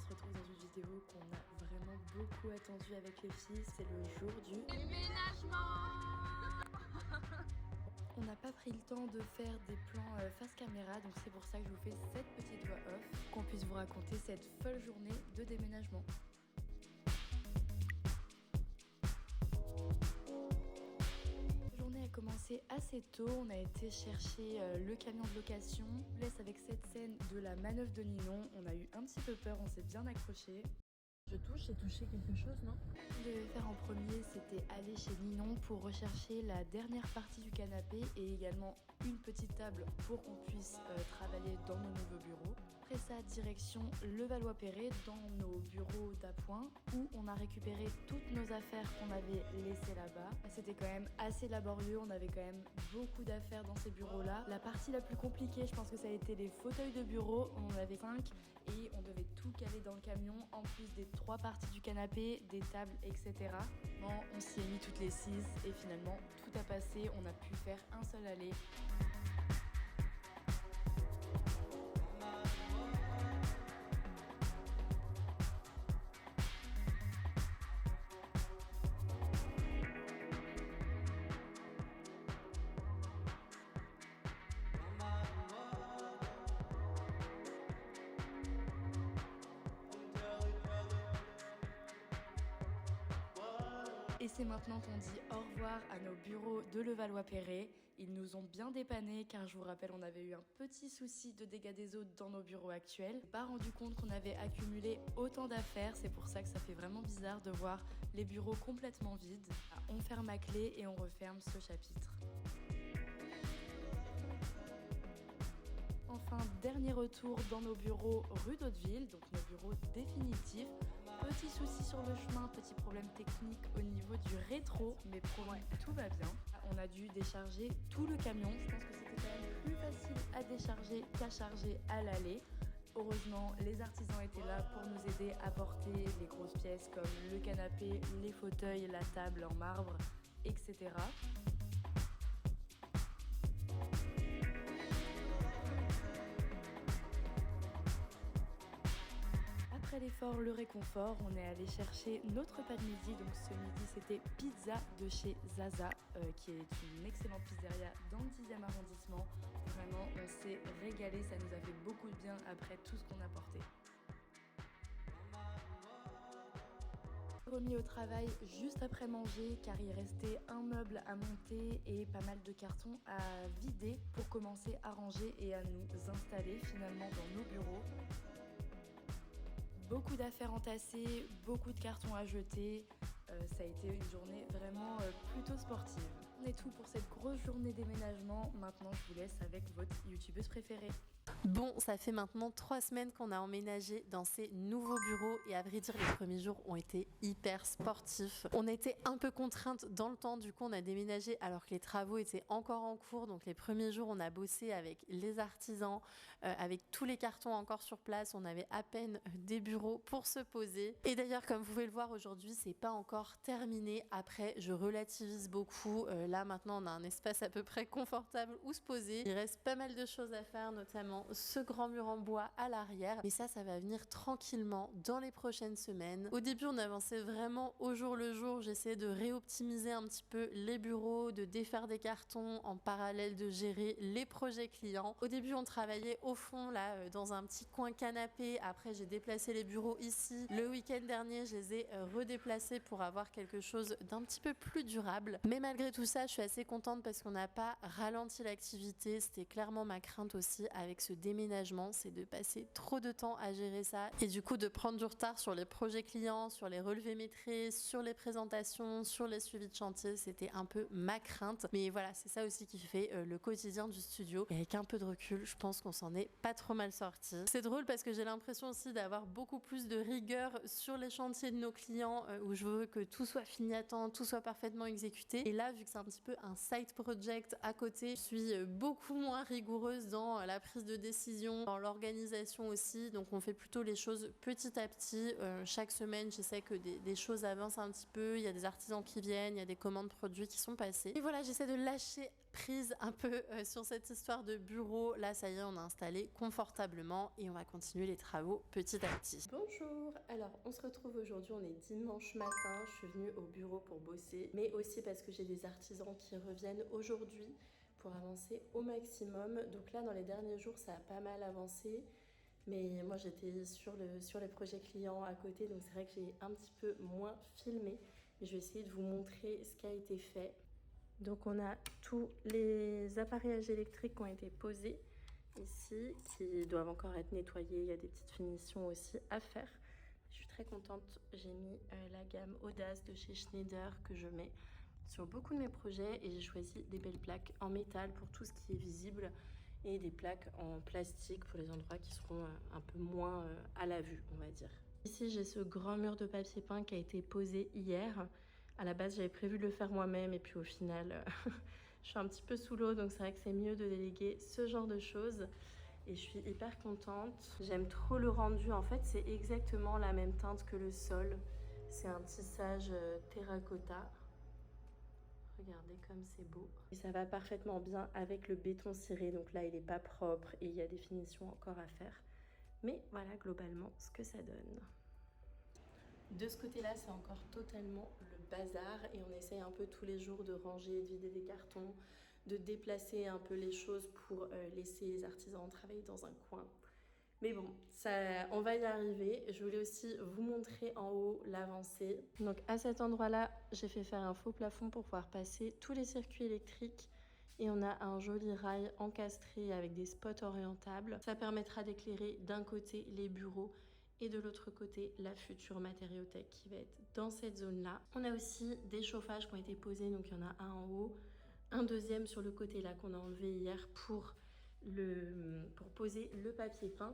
se retrouve dans une vidéo qu'on a vraiment beaucoup attendue avec les filles. C'est le jour du déménagement. On n'a pas pris le temps de faire des plans face caméra, donc c'est pour ça que je vous fais cette petite voix off, qu'on puisse vous raconter cette folle journée de déménagement. La journée a commencé assez tôt, on a été chercher le camion de location. Je vous laisse avec cette scène de la manœuvre de Ninon, on a eu un petit peu peur, on s'est bien accroché. J'ai touché quelque chose, non? Ce qu'on devait faire en premier, c'était aller chez Ninon pour rechercher la dernière partie du canapé et également une petite table pour qu'on puisse travailler dans nos nouveaux bureaux. Après ça, direction Levallois-Perret, dans nos bureaux d'appoint, où on a récupéré toutes nos affaires qu'on avait laissées là-bas. C'était quand même assez laborieux, on avait quand même beaucoup d'affaires dans ces bureaux-là. La partie la plus compliquée, je pense que ça a été les fauteuils de bureau, on en avait 5 et on devait tout caler dans le camion, en plus des 3 parties du canapé, des tables, etc. Bon, on s'y est mis toutes les 6 et finalement tout a passé, on a pu faire un seul aller. Et c'est maintenant qu'on dit au revoir à nos bureaux de Levallois-Perret. Ils nous ont bien dépannés car je vous rappelle on avait eu un petit souci de dégâts des eaux dans nos bureaux actuels. Je n'ai pas rendu compte qu'on avait accumulé autant d'affaires, c'est pour ça que ça fait vraiment bizarre de voir les bureaux complètement vides. On ferme à clé et on referme ce chapitre. Enfin, dernier retour dans nos bureaux rue d'Hauteville, donc nos bureaux définitifs. Petit souci sur le chemin, petit problème technique au niveau du rétro, mais promis, tout va bien. On a dû décharger tout le camion. Je pense que c'était quand même plus facile à décharger qu'à charger à l'aller. Heureusement, les artisans étaient là pour nous aider à porter les grosses pièces comme le canapé, les fauteuils, la table en marbre, etc. Après l'effort, le réconfort, on est allé chercher notre repas de midi. Donc ce midi, c'était pizza de chez Zaza, qui est une excellente pizzeria dans le 10e arrondissement. Vraiment, on s'est régalé, ça nous a fait beaucoup de bien après tout ce qu'on a porté. Remis au travail juste après manger car il restait un meuble à monter et pas mal de cartons à vider pour commencer à ranger et à nous installer finalement dans nos bureaux. Beaucoup d'affaires entassées, beaucoup de cartons à jeter. Ça a été une journée vraiment plutôt sportive. On est tout pour cette grosse journée déménagement. Maintenant, je vous laisse avec votre youtubeuse préférée. Bon, ça fait maintenant 3 semaines qu'on a emménagé dans ces nouveaux bureaux et à vrai dire les premiers jours ont été hyper sportifs. On était un peu contraintes dans le temps, du coup on a déménagé alors que les travaux étaient encore en cours. Donc les premiers jours on a bossé avec les artisans, avec tous les cartons encore sur place. On avait à peine des bureaux pour se poser. Et d'ailleurs comme vous pouvez le voir aujourd'hui c'est pas encore terminé. Après je relativise beaucoup. Là maintenant on a un espace à peu près confortable où se poser. Il reste pas mal de choses à faire, notamment ce grand mur en bois à l'arrière, mais ça va venir tranquillement dans les prochaines semaines. Au début on avançait vraiment au jour le jour, j'essayais de réoptimiser un petit peu les bureaux, de défaire des cartons en parallèle de gérer les projets clients. Au début on travaillait au fond là dans un petit coin canapé, après j'ai déplacé les bureaux ici. Le week-end dernier je les ai redéplacés pour avoir quelque chose d'un petit peu plus durable, mais malgré tout ça je suis assez contente parce qu'on n'a pas ralenti l'activité. C'était clairement ma crainte aussi avec ce déménagement, c'est de passer trop de temps à gérer ça et du coup de prendre du retard sur les projets clients, sur les relevés métrés, sur les présentations, sur les suivis de chantier. C'était un peu ma crainte, mais voilà, c'est ça aussi qui fait le quotidien du studio et avec un peu de recul je pense qu'on s'en est pas trop mal sorti. C'est drôle parce que j'ai l'impression aussi d'avoir beaucoup plus de rigueur sur les chantiers de nos clients où je veux que tout soit fini à temps, tout soit parfaitement exécuté, et là vu que c'est un petit peu un side project à côté, je suis beaucoup moins rigoureuse dans la prise de de décision, dans l'organisation aussi. Donc on fait plutôt les choses petit à petit. Chaque semaine, j'essaie que des choses avancent un petit peu. Il y a des artisans qui viennent, il y a des commandes produits qui sont passées. Et voilà, j'essaie de lâcher prise un peu sur cette histoire de bureau. Là, ça y est, on a installé confortablement et on va continuer les travaux petit à petit. Bonjour, alors on se retrouve aujourd'hui, on est dimanche matin. Je suis venue au bureau pour bosser, mais aussi parce que j'ai des artisans qui reviennent aujourd'hui pour avancer au maximum. Donc là, dans les derniers jours, ça a pas mal avancé. Mais moi, j'étais sur les projets clients à côté, donc c'est vrai que j'ai un petit peu moins filmé. Mais je vais essayer de vous montrer ce qui a été fait. Donc on a tous les appareillages électriques qui ont été posés ici, qui doivent encore être nettoyés. Il y a des petites finitions aussi à faire. Je suis très contente. J'ai mis la gamme Audace de chez Schneider que je mets sur beaucoup de mes projets et j'ai choisi des belles plaques en métal pour tout ce qui est visible et des plaques en plastique pour les endroits qui seront un peu moins à la vue, on va dire. Ici, j'ai ce grand mur de papier peint qui a été posé hier. À la base, j'avais prévu de le faire moi-même et puis au final, je suis un petit peu sous l'eau, donc c'est vrai que c'est mieux de déléguer ce genre de choses. Et je suis hyper contente. J'aime trop le rendu. En fait, c'est exactement la même teinte que le sol. C'est un tissage terracotta. Regardez comme c'est beau. Et ça va parfaitement bien avec le béton ciré. Donc là, il n'est pas propre et il y a des finitions encore à faire. Mais voilà globalement ce que ça donne. De ce côté-là, c'est encore totalement le bazar et on essaye un peu tous les jours de ranger, de vider des cartons, de déplacer un peu les choses pour laisser les artisans travailler dans un coin. Mais bon, ça, on va y arriver. Je voulais aussi vous montrer en haut l'avancée. Donc à cet endroit-là, j'ai fait faire un faux plafond pour pouvoir passer tous les circuits électriques. Et on a un joli rail encastré avec des spots orientables. Ça permettra d'éclairer d'un côté les bureaux et de l'autre côté la future matériothèque qui va être dans cette zone-là. On a aussi des chauffages qui ont été posés, donc il y en a un en haut, un deuxième sur le côté là qu'on a enlevé hier pour poser le papier peint.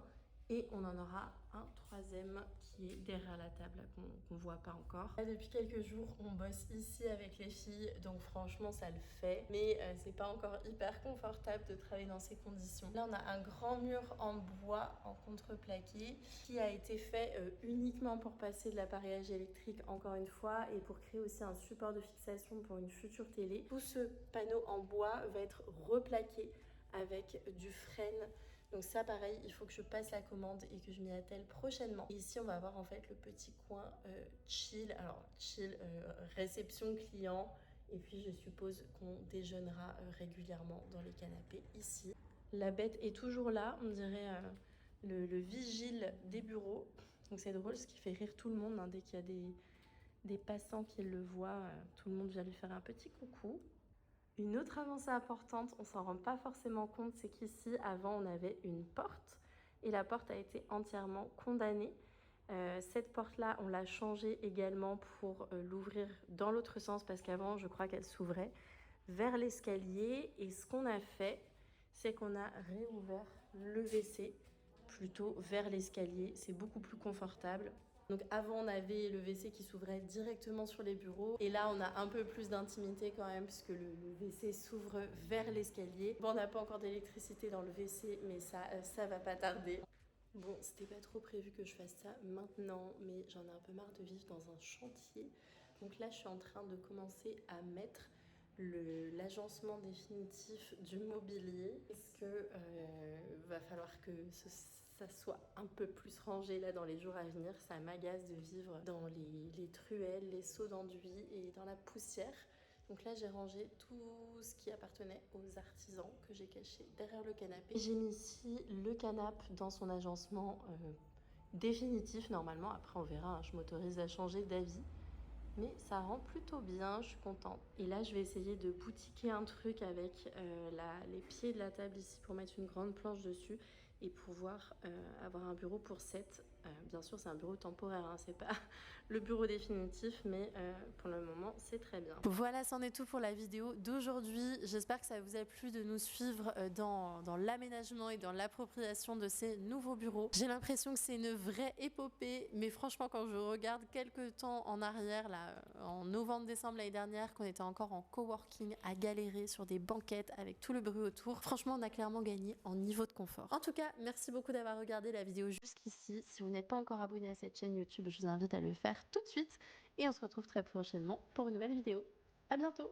Et on en aura un troisième qui est derrière la table qu'on ne voit pas encore. Là, depuis quelques jours, on bosse ici avec les filles, donc franchement ça le fait. Mais c'est pas encore hyper confortable de travailler dans ces conditions. Là, on a un grand mur en bois, en contreplaqué, qui a été fait uniquement pour passer de l'appareillage électrique encore une fois et pour créer aussi un support de fixation pour une future télé. Tout ce panneau en bois va être replaqué avec du frêne. Donc ça pareil, il faut que je passe la commande et que je m'y attelle prochainement. Et ici on va avoir en fait le petit coin chill, alors chill, réception client. Et puis je suppose qu'on déjeunera régulièrement dans les canapés ici. La bête est toujours là, on dirait le vigile des bureaux. Donc c'est drôle, ce qui fait rire tout le monde, hein, dès qu'il y a des passants qui le voient, tout le monde vient lui faire un petit coucou. Une autre avancée importante, on s'en rend pas forcément compte, c'est qu'ici, avant, on avait une porte et la porte a été entièrement condamnée. Cette porte-là, on l'a changée également pour l'ouvrir dans l'autre sens parce qu'avant, je crois qu'elle s'ouvrait vers l'escalier. Et ce qu'on a fait, c'est qu'on a réouvert le WC plutôt vers l'escalier. C'est beaucoup plus confortable. Donc avant, on avait le WC qui s'ouvrait directement sur les bureaux. Et là, on a un peu plus d'intimité quand même puisque le WC s'ouvre vers l'escalier. Bon, on n'a pas encore d'électricité dans le WC, mais ça va pas tarder. Bon, c'était pas trop prévu que je fasse ça maintenant, mais j'en ai un peu marre de vivre dans un chantier. Donc là, je suis en train de commencer à mettre l'agencement définitif du mobilier. Est-ce que va falloir que ça soit un peu plus rangé là dans les jours à venir. Ça m'agace de vivre dans les truelles, les seaux d'enduit et dans la poussière. Donc là, j'ai rangé tout ce qui appartenait aux artisans que j'ai caché derrière le canapé. J'ai mis ici le canapé dans son agencement définitif normalement. Après, on verra, hein, je m'autorise à changer d'avis. Mais ça rend plutôt bien, je suis contente. Et là, je vais essayer de boutiquer un truc avec les pieds de la table ici pour mettre une grande planche dessus. et pouvoir avoir un bureau pour 7. Bien sûr, c'est un bureau temporaire, hein, c'est pas le bureau définitif, mais pour le moment, c'est très bien. Voilà, c'en est tout pour la vidéo d'aujourd'hui. J'espère que ça vous a plu de nous suivre dans l'aménagement et dans l'appropriation de ces nouveaux bureaux. J'ai l'impression que c'est une vraie épopée, mais franchement, quand je regarde quelques temps en arrière, là, en novembre-décembre l'année dernière, qu'on était encore en coworking à galérer sur des banquettes avec tout le bruit autour, franchement, on a clairement gagné en niveau de confort. En tout cas, merci beaucoup d'avoir regardé la vidéo jusqu'ici. Si vous n'êtes pas encore abonné à cette chaîne YouTube, je vous invite à le faire tout de suite et on se retrouve très prochainement pour une nouvelle vidéo. À bientôt!